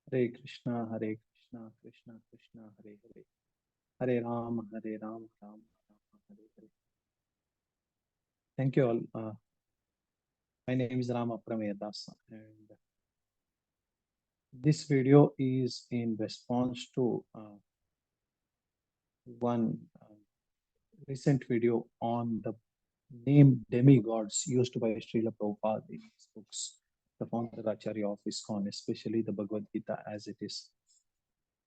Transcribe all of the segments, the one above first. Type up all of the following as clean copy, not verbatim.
Hare Krishna, Krishna Krishna, Hare Hare, Hare Ram, Ram Ram, Hare Hare. Thank you all. My name is Rama Prameyadas, and this video is in response to one recent video on the name demigods used by Srila Prabhupada in his books, the founder Acharya of ISKCON, especially the Bhagavad Gita as it is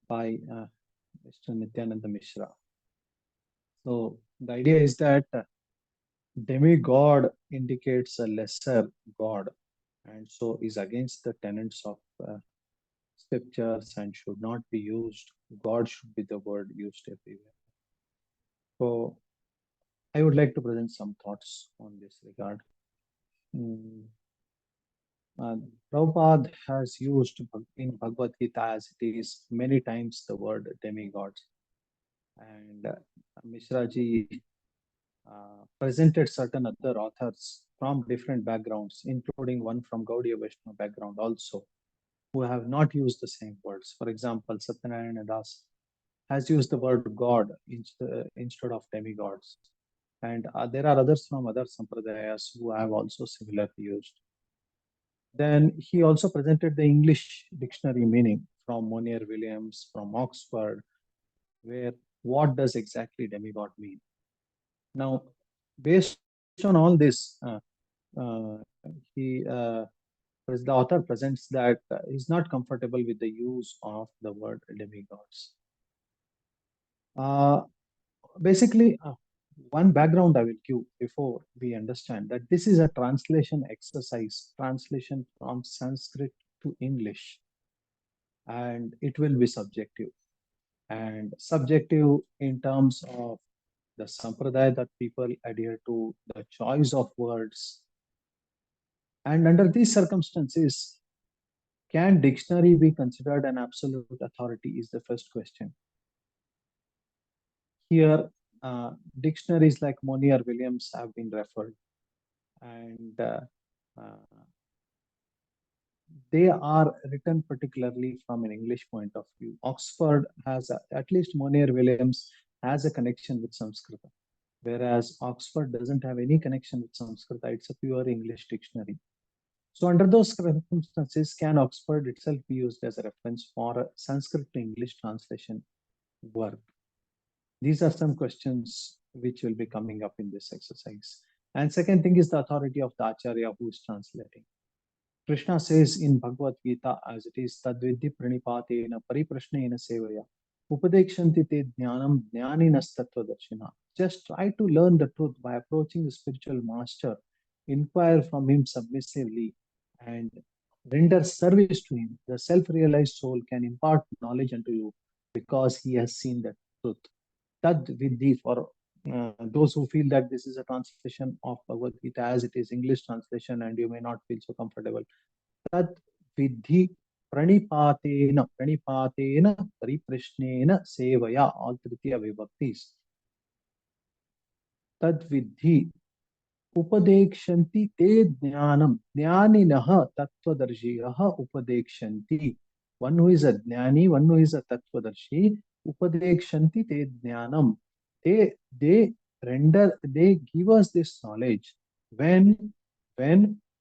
by Mr. Nityananda Mishra. So the idea is that demigod indicates a lesser god, and so is against the tenets of scriptures and should not be used. God should be the word used everywhere. So I would like to present some thoughts on this regard. Mm, Prabhupada has used in Bhagavad Gita as it is many times the word demigods, and Mishra ji presented certain other authors from different backgrounds, including one from Gaudiya Vaishnava background also, who have not used the same words. For example, Satyanarayana Das has used the word God instead of demigods. And there are others from other sampradayas who have also similarly used. Then he also presented the English dictionary meaning from Monier Williams, from Oxford, where what does exactly demigod mean? Now, based on all this, he the author presents that he's not comfortable with the use of the word demigods. Basically, one background I will give before we understand that this is a translation exercise, translation from Sanskrit to English, and it will be subjective. And subjective in terms of the sampradaya that people adhere to, the choice of words. And under these circumstances, can dictionary be considered an absolute authority is the first question. Here, dictionaries like Monier Williams have been referred, and they are written particularly from an English point of view. Oxford has, at least Monier Williams has a connection with Sanskrit, whereas Oxford doesn't have any connection with Sanskrit. It's a pure English dictionary. So under those circumstances, can Oxford itself be used as a reference for a Sanskrit to English translation work? These are some questions which will be coming up in this exercise. And second thing is the authority of the Acharya who is translating. Krishna says in Bhagavad Gita as it is, Tadvidhi pranipatena pariprashnena sevaya upadekshanti te jnanam jnaninas tattvadarshina. Just try to learn the truth by approaching the spiritual master, inquire from him submissively, and render service to him. The self-realized soul can impart knowledge unto you because he has seen the truth. Tad vidhi, for those who feel that this is a translation of Bhagavad Gita as it is English translation and you may not feel so comfortable. Tad vidhi pranipatena pariprashnena sevaya, all tritiya vibhaktis. Tad vidhi upadekshanti te jnanam jnaninaha tattvadarshiyah upadekshanti. One who is a jnani, one who is a tattvadarshi, upadekshanti te jnanam. They give us this knowledge when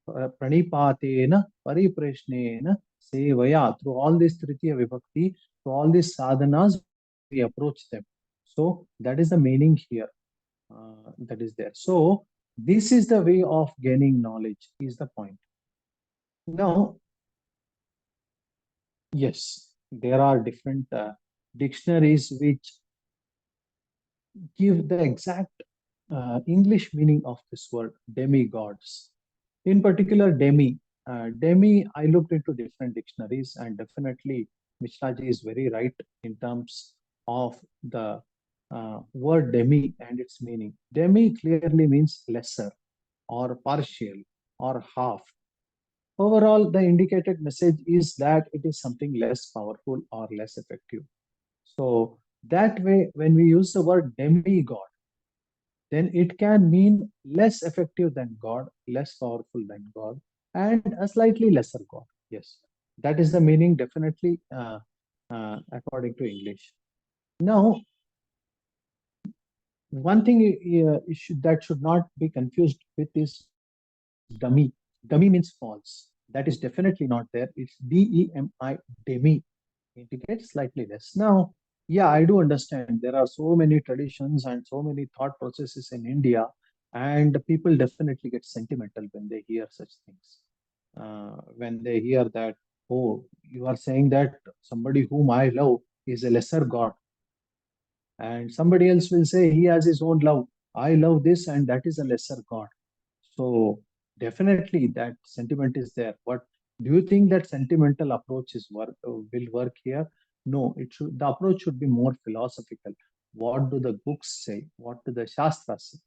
pranipatena pariprashnena sevaya, through all this tritiya vibhakti, through all these sadhanas we approach them. So that is the meaning here, that is there. So this is the way of gaining knowledge is the point. Now, yes, there are different dictionaries which give the exact English meaning of this word demigods. In particular, demi, I looked into different dictionaries, and definitely Mishraji is very right in terms of the word demi and its meaning. Demi clearly means lesser or partial or half. Overall, the indicated message is that it is something less powerful or less effective. So that way, when we use the word demigod, then it can mean less effective than God, less powerful than God, and a slightly lesser God. Yes. That is the meaning, definitely, according to English. Now, one thing that should not be confused with is dummy. Dummy means false. That is definitely not there. It's DEMI, demi. Indicate slightly less. Now, yeah, I do understand there are so many traditions and so many thought processes in India, and people definitely get sentimental when they hear such things. When they hear that, oh, you are saying that somebody whom I love is a lesser god, and somebody else will say he has his own love. I love this, and that is a lesser god. So definitely that sentiment is there. But do you think that sentimental approach will work here? No, it should. The approach should be more philosophical. What do the books say? What do the shastras say?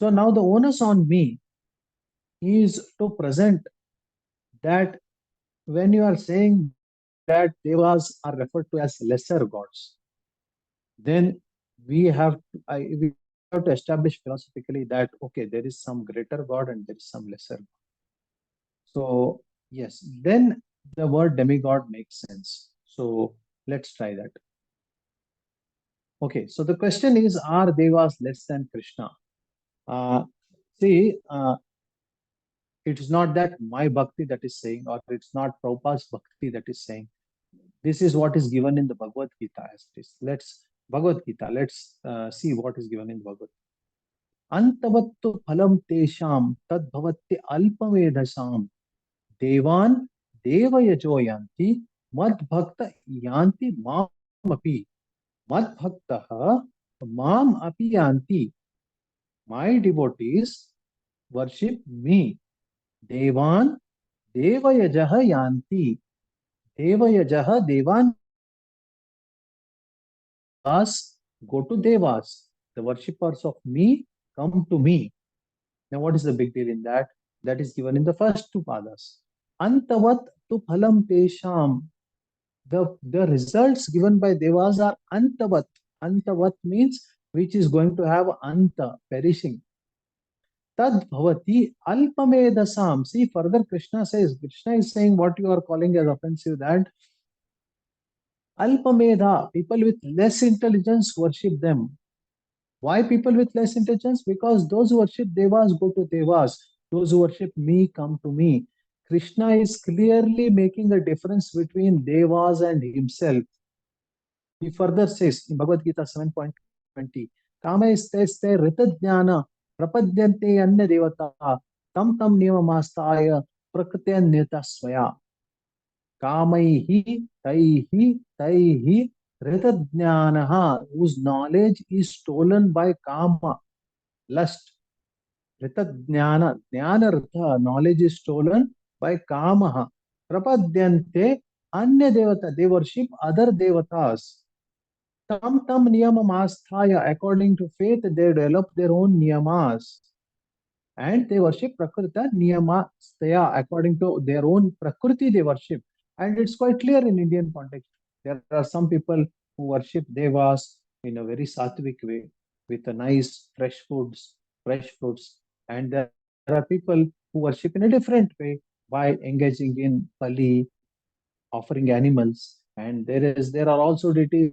So now the onus on me is to present that when you are saying that devas are referred to as lesser gods, then we have to establish philosophically that okay, there is some greater god and there is some lesser. So, yes, then the word demigod makes sense. So, let's try that. Okay, so the question is, are devas less than Krishna? Uh, see, it is not that my bhakti that is saying, or it's not Prabhupada's bhakti that is saying. This is what is given in the Bhagavad Gita as it is. Let's see what is given in the Bhagavad Gita. Antavattu phalam tesham tad bhavatti alpavedasham devan devayajo yanti mad bhakta yanti mamapi mad bhaktaha mam api yanti. My devotees worship me. Devan devayajaha yanti. Devayajaha devan yanti. Devas go to devas. The worshippers of me come to me. Now, what is the big deal in that? That is given in the first two padas. Antavat tu phalam tesham. The results given by devas are antavat. Antavat means which is going to have anta, perishing. Tad bhavati alpamedasam. See, further Krishna is saying what you are calling as offensive, that alpamedha, people with less intelligence worship them. Why people with less intelligence? Because those who worship devas go to devas. Those who worship me come to me. Krishna is clearly making a difference between devas and himself. He further says in Bhagavad Gita 7.20, Kama isteste ritadhyana prapadyante anya devata tam tam niyamastaya prakritya swaya. Kamaihi taihi taihi ritadhyanaha, whose knowledge is stolen by kama, lust. Ritadhyana, jnana knowledge is stolen by kamaha. Prapadyante anya devata, they worship other devatas. Tam tam niyamam asthaya, according to faith, they develop their own niyamas. And they worship Prakrita Niyamastaya, according to their own Prakriti they worship. And it's quite clear in Indian context. There are some people who worship Devas in a very sattvic way, with a nice fresh fruits. And there are people who worship in a different way by engaging in bali, offering animals, and there are also deities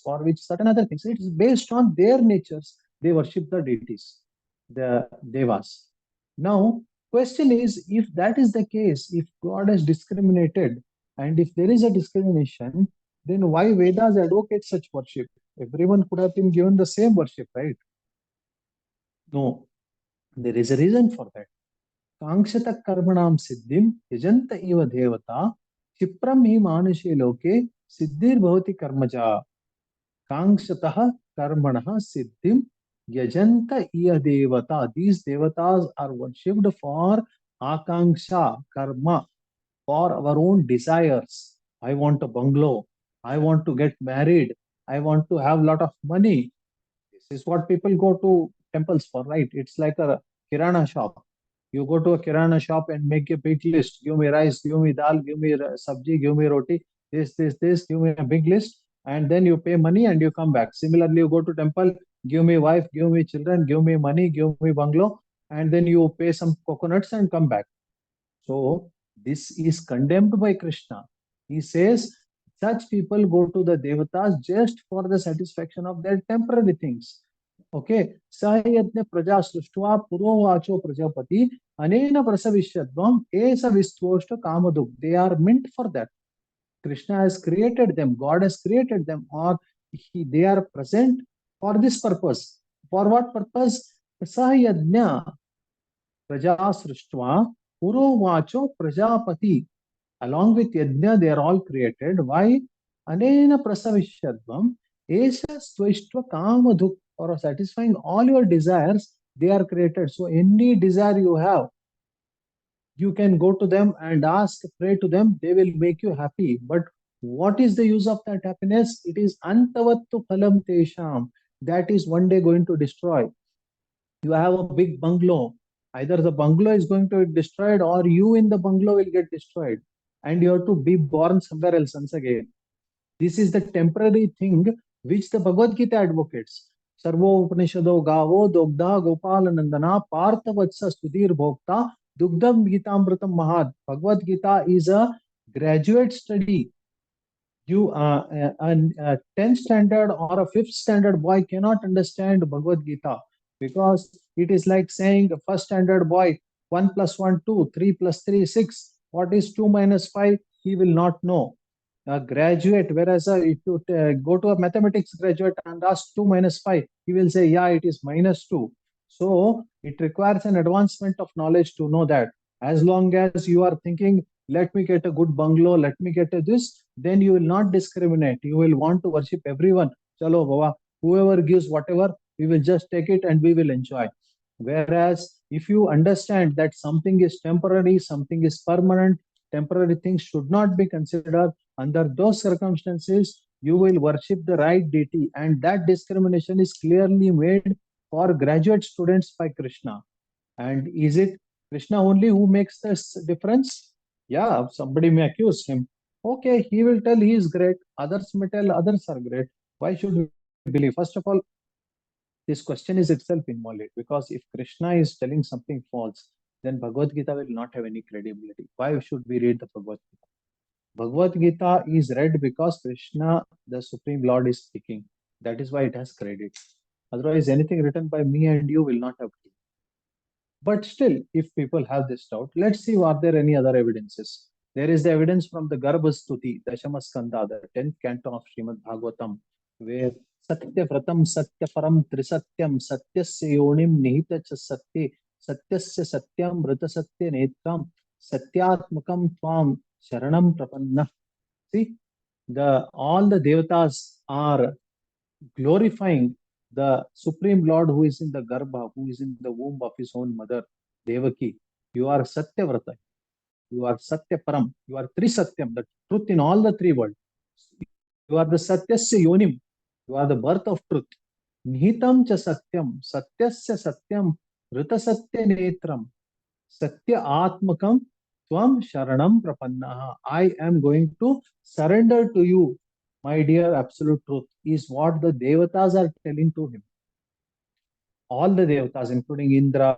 for which certain other things. It is based on their natures. They worship the deities, the devas. Now, question is, if that is the case, if God has discriminated, and if there is a discrimination, then why Vedas advocate such worship? Everyone could have been given the same worship, right? No, there is a reason for that. Kankshata karmanam siddhim yajanta iva devata क्षिप्रम ही मानुषे लोके सिद्धिर्भवति कर्मजा. Kangshatah karmanah siddhim yajanta iya devata. These devatas are worshipped for akanksha, karma, for our own desires. I want a bungalow. I want to get married. I want to have a lot of money. This is what people go to temples for, right? It's like a kirana shop. You go to a kirana shop and make a big list. Give me rice, give me dal, give me sabji, give me roti, this, give me a big list. And then you pay money and you come back. Similarly, you go to temple, give me wife, give me children, give me money, give me bungalow, and then you pay some coconuts and come back. So This is condemned by Krishna. He says such people go to the devatas just for the satisfaction of their temporary things. Okay. Sahayatne praja sruštva purovacho prajapati anena prasavishyadvam esa vistvoshta kamaduk. They are meant for that. Krishna has created them, God has created them, or they are present for this purpose. For what purpose? Sahayajna praja sruštva purovacho prajapati. Along with yajna, they are all created. Why? Anena prasavishyadvam esha stvaištva kamaduk. For satisfying all your desires, they are created. So any desire you have, you can go to them and ask, pray to them, they will make you happy. But what is the use of that happiness? It is antavattu phalam tesham. That is one day going to destroy. You have a big bungalow. Either the bungalow is going to be destroyed or you in the bungalow will get destroyed. And you have to be born somewhere else once again. This is the temporary thing which the Bhagavad Gita advocates. Sarvo Upanishado Gavo Dogda Gopalanandana Partha Vatsa Sudhir Bhokta Dugdam Gitamritam Mahad. Bhagavad Gita is a graduate study. You a 10th standard or a 5th standard boy cannot understand Bhagavad Gita because it is like saying a first standard boy 1 plus 1 2, 3 plus 3 6. What is 2 minus 5? He will not know. A graduate, whereas if you go to a mathematics graduate and ask 2 minus 5, he will say, yeah, it is minus 2. So it requires an advancement of knowledge to know that. As long as you are thinking, let me get a good bungalow, let me get a this, then you will not discriminate. You will want to worship everyone. Chalo Baba, whoever gives whatever, we will just take it and we will enjoy. Whereas if you understand that something is temporary, something is permanent, temporary things should not be considered, under those circumstances, you will worship the right deity. And that discrimination is clearly made for graduate students by Krishna. And is it Krishna only who makes this difference? Yeah, somebody may accuse him. Okay, he will tell he is great. Others may tell others are great. Why should we believe? First of all, this question is itself invalid because if Krishna is telling something false, then Bhagavad Gita will not have any credibility. Why should we read the Bhagavad Gita? Bhagavad Gita is read because Krishna, the Supreme Lord, is speaking. That is why it has credit. Otherwise, anything written by me and you will not have credit. But still, if people have this doubt, let's see, are there any other evidences? There is the evidence from the Garbhastuti, Dashamaskanda, the 10th canto of Srimad Bhagavatam, where Satya Vratam Satya Param Trisatyam Satyasya Yonim Nihita Cha Satya Satyasya Satyam Vrita Satya Netram Satyatmakam Tvam Sharanam Prapanna. See, all the devatas are glorifying the Supreme Lord who is in the Garbha, who is in the womb of his own mother, Devaki. You are Satyavrata, you are Satyaparam, you are Trisatyam, the truth in all the three worlds. You are the Satyasya Yonim, you are the birth of truth. Nihitam cha Satyam, Satyasya Satyam, Rita Satya Netram, Satya Atmakam, Tvam Sharanam Prapannaha. I am going to surrender to you, my dear absolute truth, is what the devatas are telling to him. All the devatas, including Indra,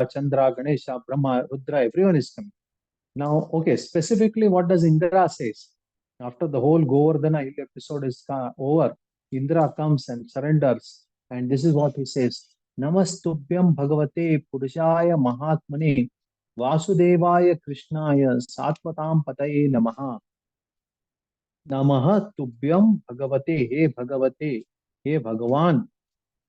Chandra, Ganesha, Brahma, Rudra, everyone is coming. Now, okay, specifically, what does Indra says? After the whole Govardhana episode is over, Indra comes and surrenders, and this is what he says: Namastubhyam Bhagavate Purushaya Mahatmane Vasudevaya Krishnaya Satvatam Pataye Namaha. Namaha Tubhyam Bhagavate, He Bhagavate, He Bhagavan.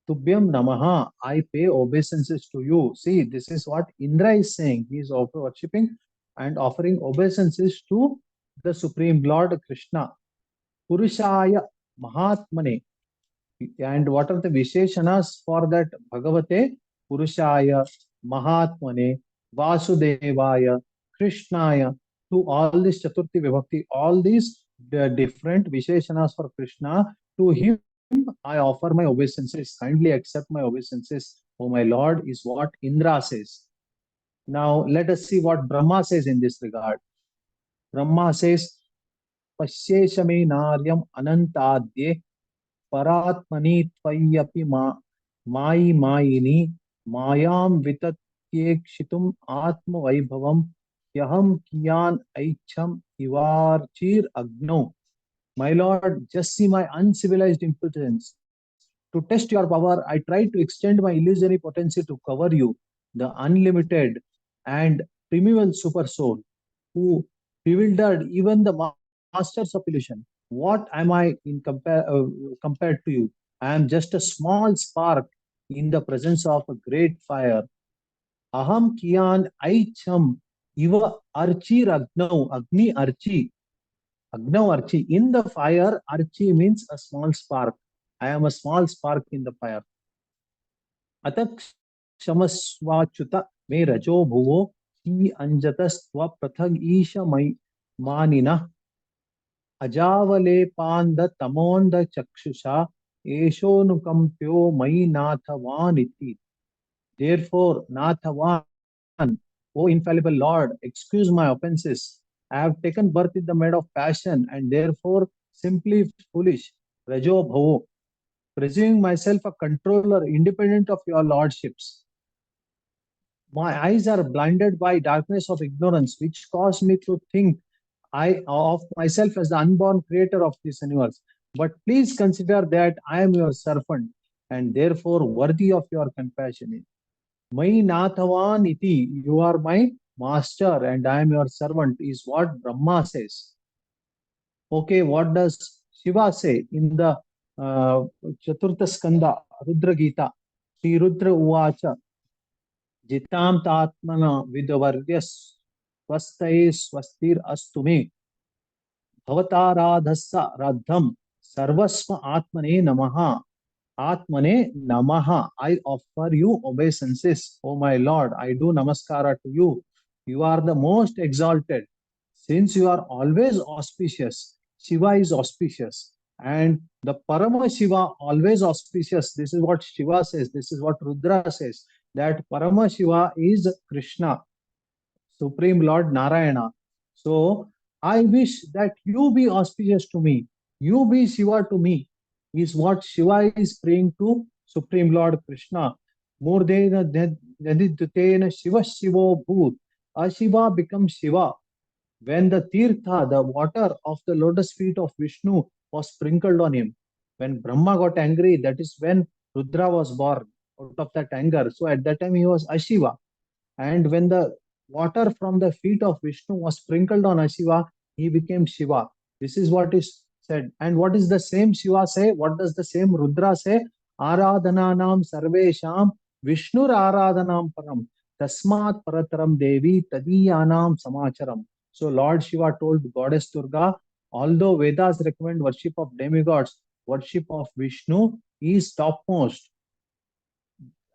Tubhyam Namaha, I pay obeisances to you. See, this is what Indra is saying. He is worshipping and offering obeisances to the Supreme Lord Krishna. Purushaya Mahatmane. And what are the Visheshanas for that Bhagavate? Purushaya, Mahatmane, Vasudevaya, Krishnaya. To all this Chaturthi Vibhakti, all these different Visheshanas for Krishna, to him I offer my obeisances. Kindly accept my obeisances, O my Lord, is what Indra says. Now let us see what Brahma says in this regard. Brahma says, Pasyeshame Naryam Anantadye Paratmani Tvayapi Mai Mayini Mayam Vitatyekshitum Atma Vaibhavam Yaham kiyan aicham ivarchir agno. My Lord, just see my uncivilized impotence. To test your power, I tried to extend my illusory potency to cover you, the unlimited and primeval super soul, who bewildered even the masters of illusion. What am I compared to you? I am just a small spark in the presence of a great fire. Aham kiyan aicham iva archi ragno, agni archi. Agnav Archi. In the fire, Archi means a small spark. I am a small spark in the fire. Atak Shamaswachyuta me Rajo Bhuvo Hi Anjataswa Prathag Isha Manina Ajavale Panda Tamonda Chakshusha Eshonukampyo Mai Nathavaniti. Therefore, Nathavan, O infallible Lord, excuse my offenses. I have taken birth in the maid of passion and therefore simply foolish. Rajo Bhavo, presuming myself a controller independent of your lordships. My eyes are blinded by darkness of ignorance, which cause me to think I of myself as the unborn creator of this universe. But please consider that I am your servant and therefore worthy of your compassion. My Nathavan iti, you are my master and I am your servant, is what Brahma says. Okay, what does Shiva say in the Chaturtha Skanda, Rudra Gita? Sri Rudra Uvacha, Jitam Tatmana Vidavarya Swastaye Swastir Astume, Bhavataradhasa Radham, Sarvasva Atmane Namaha. Atmane Namaha. I offer you obeisances, O my Lord. I do namaskara to you. You are the most exalted. Since you are always auspicious, Shiva is auspicious. And the Parama Shiva always auspicious. This is what Shiva says. This is what Rudra says. That Parama Shiva is Krishna, Supreme Lord Narayana. So I wish that you be auspicious to me. You be Shiva to me, is what Shiva is praying to Supreme Lord Krishna. Murdena Nadidutena Shiva Shivo Bhoot. Ashiva becomes Shiva. When the Tirtha, the water of the lotus feet of Vishnu, was sprinkled on him, when Brahma got angry, that is when Rudra was born out of that anger. So at that time he was Ashiva. And when the water from the feet of Vishnu was sprinkled on Ashiva, he became Shiva. This is what is said. And what is the same Shiva say? What does the same Rudra say? Aradhananam sarvesham Vishnur Aradhanam param tasmat parataram devi tadiyanam samacharam. So Lord Shiva told Goddess Durga, although Vedas recommend worship of demigods, worship of Vishnu is topmost.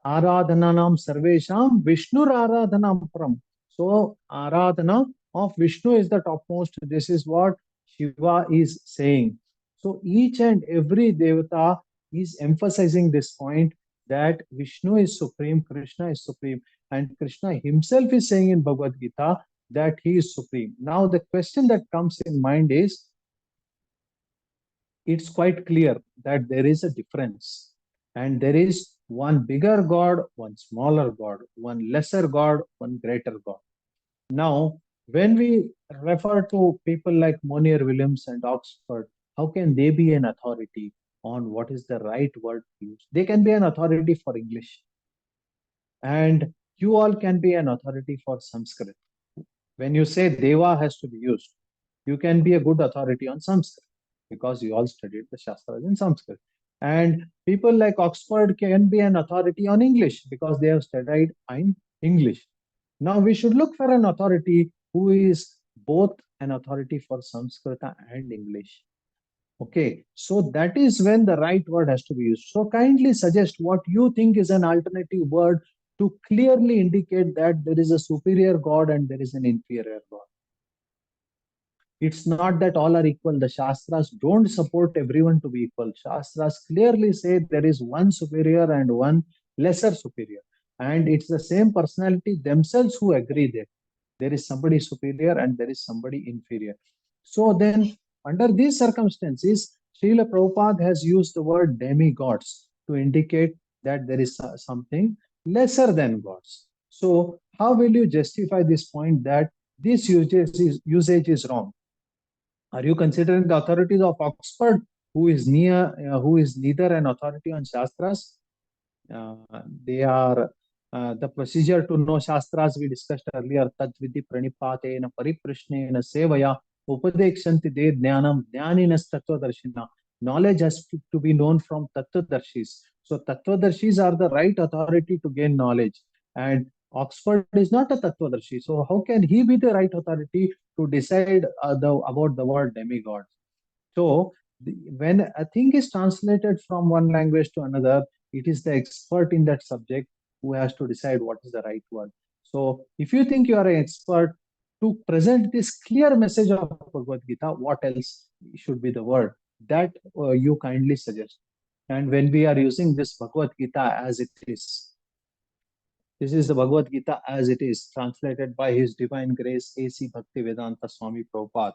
Aradhananam sarvesham Vishnur Aradhanam param. So Aradhana of Vishnu is the topmost. This is what Shiva is saying. So each and every Devata is emphasizing this point that Vishnu is supreme, Krishna is supreme, and Krishna himself is saying in Bhagavad Gita that he is supreme. Now the question that comes in mind is, it's quite clear that there is a difference. And there is one bigger God, one smaller God, one lesser God, one greater God. Now, when we refer to people like Monier Williams and Oxford, how can they be an authority on what is the right word to use? They can be an authority for English. And you all can be an authority for Sanskrit. When you say Deva has to be used, you can be a good authority on Sanskrit because you all studied the Shastras in Sanskrit. And people like Oxford can be an authority on English because they have studied in English. Now we should look for an authority who is both an authority for Sanskrit and English. Okay, so that is when the right word has to be used. So kindly suggest what you think is an alternative word to clearly indicate that there is a superior God and there is an inferior God. It's not that all are equal. The Shastras don't support everyone to be equal. Shastras clearly say there is one superior and one lesser superior. And it's the same personality themselves who agree that there is somebody superior and there is somebody inferior. So then, under these circumstances, Srila Prabhupada has used the word demigods to indicate that there is something lesser than gods. So how will you justify this point that this usage is wrong. Are you considering the authorities of Oxford, who is neither an authority on Shastras? Uh, they are the procedure to know Shastras we discussed earlier. Tat vidhi pranipatena pariprashnena sevaya upadekshanti de jnanam jnaninas tattvadarshina. Knowledge has to be known from tattvadarshis. So tattvadarshis are the right authority to gain knowledge. And Oxford is not a tattvadarshi. So how can he be the right authority to decide about the word demigod? So when a thing is translated from one language to another, it is the expert in that subject who has to decide what is the right word. So if you think you are an expert to present this clear message of Bhagavad Gita, what else should be the word that you kindly suggest? And when we are using this Bhagavad Gita as it is, this is the Bhagavad Gita as it is, translated by His Divine Grace A.C. Bhaktivedanta Swami Prabhupada,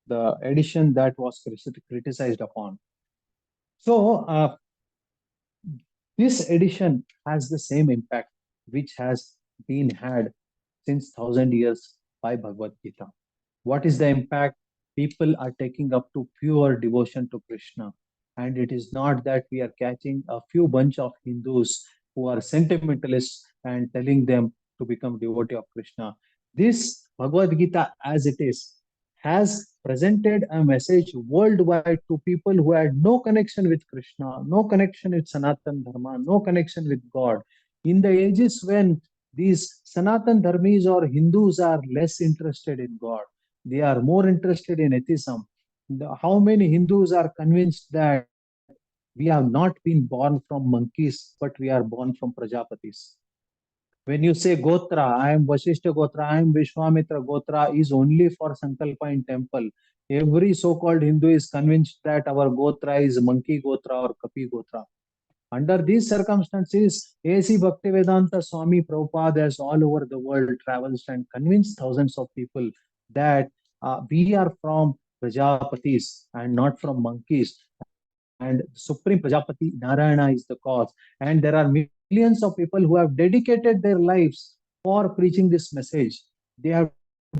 the edition that was criticized upon. So, this edition has the same impact which has been had since 1000 years by Bhagavad Gita. What is the impact? People are taking up to pure devotion to Krishna. And it is not that we are catching a few bunch of Hindus who are sentimentalists and telling them to become devotee of Krishna. This Bhagavad Gita as it is has presented a message worldwide to people who had no connection with Krishna, no connection with Sanatan Dharma, no connection with God. In the ages when these Sanatan Dharmis or Hindus are less interested in God, they are more interested in atheism. How many Hindus are convinced that we have not been born from monkeys, but we are born from Prajapatis? When you say Gotra, I am Vasishta Gotra, I am Vishwamitra Gotra is only for Sankalpa in temple. Every so-called Hindu is convinced that our Gotra is monkey Gotra or Kapi Gotra. Under these circumstances, A.C. Bhaktivedanta Swami Prabhupada has all over the world travels and convinced thousands of people that we are from Prajapatis and not from monkeys. And Supreme Prajapati Narayana is the cause. And there are millions of people who have dedicated their lives for preaching this message. They have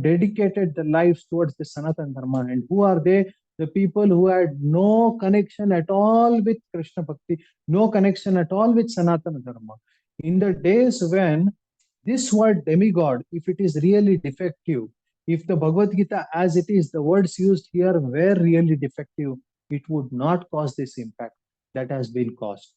dedicated their lives towards the Sanatan Dharma. And who are they? The people who had no connection at all with Krishna Bhakti, no connection at all with Sanatana Dharma. In the days when this word demigod, if it is really defective, if the Bhagavad Gita as it is, the words used here were really defective, it would not cause this impact that has been caused.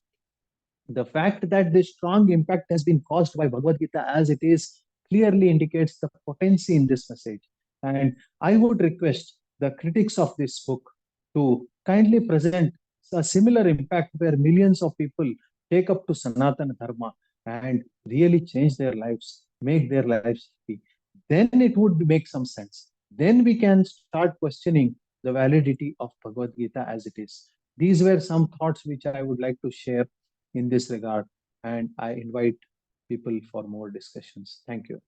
The fact that this strong impact has been caused by Bhagavad Gita as it is clearly indicates the potency in this message. And I would request the critics of this book to kindly present a similar impact where millions of people take up to Sanatana Dharma and really change their lives, make their lives happy. Then it would make some sense. Then we can start questioning the validity of Bhagavad Gita as it is. These were some thoughts which I would like to share in this regard, and I invite people for more discussions. Thank you.